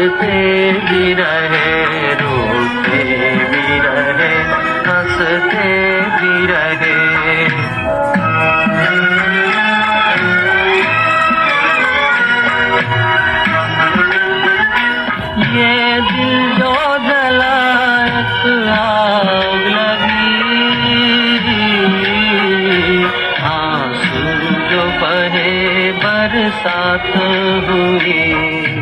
हंसते भी रहे, रोते भी रहे, हंसते भी रहे। ये दिल जो जला एक आग लगी, आंसू जो बहे बरसात हुई।